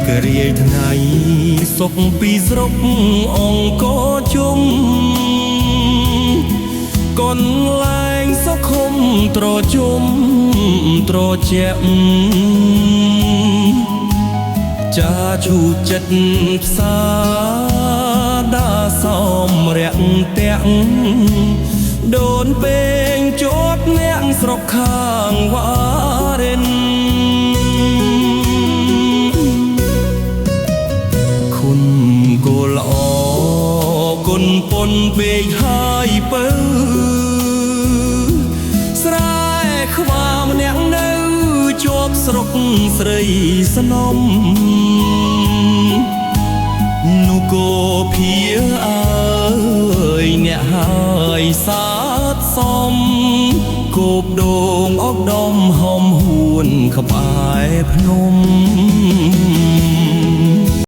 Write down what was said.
ក្រៀយថ្ងៃសុខពីស្រុកអង្គជុំកូនលែងសុខុមត្រជុំត្រជាក់ចាឈូចិត្តផ្សាដាសំរាក់តាក់ដូនពេងជាប់អ្នកស្រុកខាងវ៉ារិនគុណគោលល្អគុណពុនពេកហើយពើស្រែខ្វាម្នាក់នៅជាប់ស្រុកស្រីស្នំនោះក៏ភាអើយអ្នកហើយសាទសំគោបដងអកដំហំហួនក្បែរភ្នំ